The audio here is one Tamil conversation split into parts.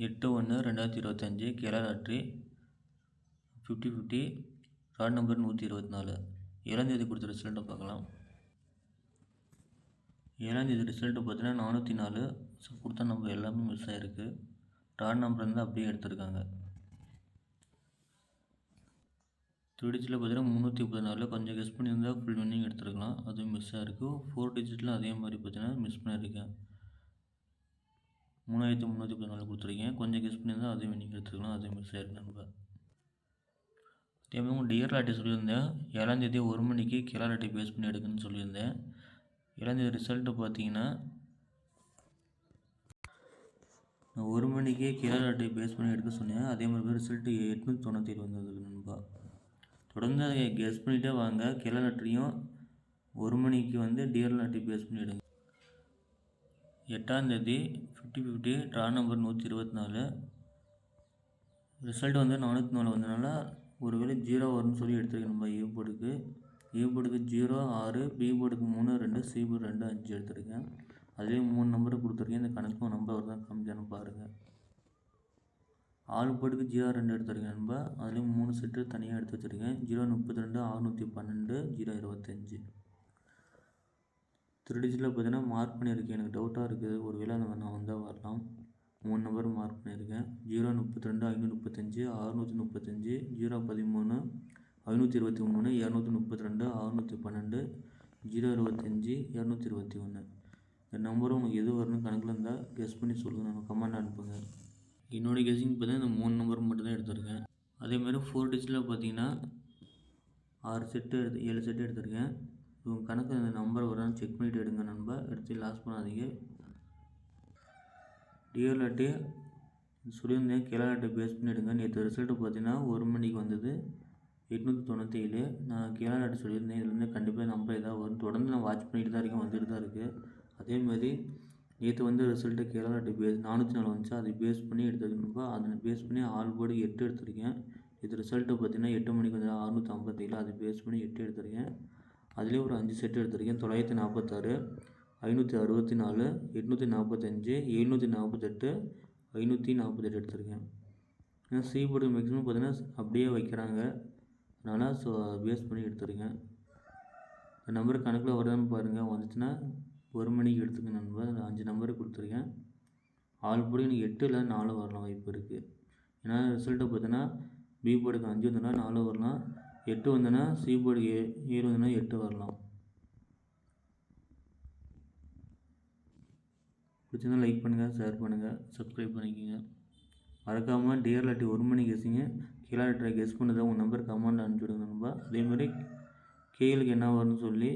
8/1/2025 கேரளா லாட்ரி 50/50 ராட் நம்பர் 124. 7ஆம் தேதி கொடுத்த ரிசல்ட்டை பார்க்கலாம். 7ஆம் தேதி ரிசல்ட்டு பார்த்தீங்கன்னா 404. கொடுத்த நம்பர் எல்லாமே மிஸ் ஆகிருக்கு. ராட் நம்பர் வந்து அப்படியே எடுத்திருக்காங்க. 3 டிஜிட்டில் பார்த்தீங்கன்னா 334. கொஞ்சம் கெஸ் பண்ணியிருந்தால் ஃபுல் வின்னிங் எடுத்துருக்கலாம். அதுவும் மிஸ் ஆகிருக்கு. 4 டிஜிட்டில் அதே மாதிரி பார்த்தீங்கன்னா மிஸ் பண்ணியிருக்கேன். 3314 கொடுத்துருக்கேன். கொஞ்சம் கெஸ் பண்ணியிருந்தால் அதே வின்னிங் எடுத்துருக்கலாம். அதுவும் மிஸ் ஆகிருக்கு நண்பா. அதே மாதிரி உங்கள் டியர் லாட்டரி சொல்லியிருந்தேன். 7ஆம் தேதி 1 மணிக்கு கேரளா லாட்டரி பேஸ் பண்ணி எடுக்குன்னு சொல்லியிருந்தேன். 7ஆம் தேதி ரிசல்ட்டு பார்த்தீங்கன்னா 1 மணிக்கே கேரளா லாட்டரி பேஸ் பண்ணி எடுக்க சொன்னேன். அதே மாதிரி ரிசல்ட்டு 897 வந்தது நண்பா. தொடர்ந்து அதை கெஸ் பண்ணிகிட்டே வாங்க. கேரளா லாட்டரியும் 1 மணிக்கு வந்து டியர் லாட்டரி பேஸ் பண்ணி எடுங்க. 8ஆம் தேதி 50/50 ட்ரா நம்பர் 124. ரிசல்ட் வந்து 404 வந்ததுனால ஒருவேளை 0 வரும்னு சொல்லி எடுத்துருக்கேன் நம்ம. ஏ போர்டுக்கு 0 6, பி போர்டுக்கு 3 2, சி போர்டு 2 5 எடுத்துருக்கேன். அதுலேயும் 3 நம்பர் கொடுத்துருக்கேன். இந்த கணக்கும் நம்பர் தான் காமிக்கானு பாருங்கள். ஆல் போர்டுக்கு 0 2 எடுத்துருக்கேன் நண்பா. அதுலேயும் 3 செட்டு தனியாக எடுத்து வச்சுருக்கேன். 032, 612, 025. 3 டிஜிட்டில் பார்த்தீங்கன்னா மார்க் பண்ணியிருக்கேன். எனக்கு டவுட்டாக இருக்குது. ஒரு வேளை நான் வந்தால் வரலாம். 3 நம்பர் மார்க் பண்ணியிருக்கேன். 032, 535, 635, 013, 523, 232, 612, 025, 221. இந்த நம்பரும் உங்களுக்கு எது வரணும் கணக்கில் இருந்தால் கெஸ் பண்ணி சொல்லுங்கள். நம்ம கமெண்ட் அனுப்புங்க. என்னோடய கெஸ்ஸிங் பார்த்தீங்கன்னா இந்த 3 நம்பர் மட்டும் தான் எடுத்திருக்கேன். அதேமாதிரி 4 டிஜிட்டில் பார்த்தீங்கன்னா 7 செட்டு எடுத்திருக்கேன். உங்கள் கணக்கு இந்த நம்பர் வரான்னு செக் பண்ணிவிட்டு எடுங்க நண்பா. எடுத்து லாஸ் பண்ணாதீங்க. டியர் லாட்டரி சொல்லியிருந்தேன். கேரளா லாட்டரி பேஸ் பண்ணி எடுங்க. நேற்று ரிசல்ட்டு பார்த்தீங்கன்னா 1 மணிக்கு வந்தது 897. நான் கேரளா லாட்டரி சொல்லியிருந்தேன். இதுலேருந்து கண்டிப்பாக நம்பர் ஏதாவது வரும். தொடர்ந்து நான் வாட்ச் பண்ணிட்டு தான் இருக்கேன். வந்துட்டு தான் இருக்குது. அதேமாதிரி நேற்று வந்து ரிசல்ட்டு கேரளா லாட்டரி பேஸ் 404 வந்துச்சு. அதை பேஸ் பண்ணி எடுத்துருக்கேன்ப்பா. அதை பேஸ் பண்ணி ஆல் போர்டு 8 எடுத்திருக்கேன். இது ரிசல்ட்டு பார்த்தீங்கன்னா 8 மணிக்கு வந்து 657. அதை பேஸ் பண்ணி 8 எடுத்திருக்கேன். அதுலேயே ஒரு 5 செட்டு எடுத்திருக்கேன். 946, 564, 845, 748, 548 எடுத்திருக்கேன். ஏன்னா சி போர்டு மேக்ஸிமம் பார்த்தீங்கன்னா அப்படியே வைக்கிறாங்க. அதனால் பேஸ் பண்ணி எடுத்துருக்கேன். இந்த நம்பர் கணக்கில் வருதான்னு பாருங்கள். வந்துச்சுன்னா 1 மணிக்கு எடுத்துக்க நண்பா. 5 நம்பர் கொடுத்துருக்கேன். ஆல் போர்டு எனக்கு 8 இல்லை 4 வரலாம் வாய்ப்பு இருக்குது. ஏன்னா ரிசல்ட்டை பார்த்தீங்கன்னா பி போர்டுக்கு 5 வந்ததுன்னா 4 வரலாம். 8 வந்ததுன்னா சி போர்டுக்கு 7 வந்ததுன்னா 8 வரலாம். பிடிச்சிருந்தா லைக் பண்ணுங்கள், ஷேர் பண்ணுங்கள், சப்ஸ்கிரைப் பண்ணிக்கோங்க. மறக்காமல் டியர் லாட்டரி 1 மணி கெஸ்ஸிங்க கேரளா லாட்டரி கெஸ் பண்ணதை உங்கள் நம்பர் கமெண்ட் அனுப்பிச்சுடுங்க நண்பா. அதேமாதிரி கேஎலுக்கு என்ன வரும்னு சொல்லி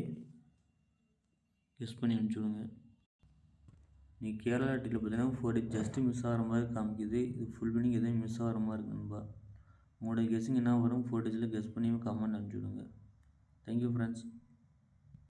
கெஸ் பண்ணி அனுப்பிச்சுடுங்க. நீ கேரளா லாட்டரியில் பார்த்தீங்கன்னா 4 ஜஸ்ட்டு மிஸ் ஆகிற மாதிரி காமிக்குது. இது ஃபுல் வினிங் எதுவும் மிஸ் ஆகிற மாதிரி இருக்கு நண்பா. உங்களோட கெஸ்ஸிங் என்ன வரும் 4 டிஜிட்டில் கெஸ் பண்ணி கமெண்ட் அனுப்பிச்சுடுங்க. Thank you friends.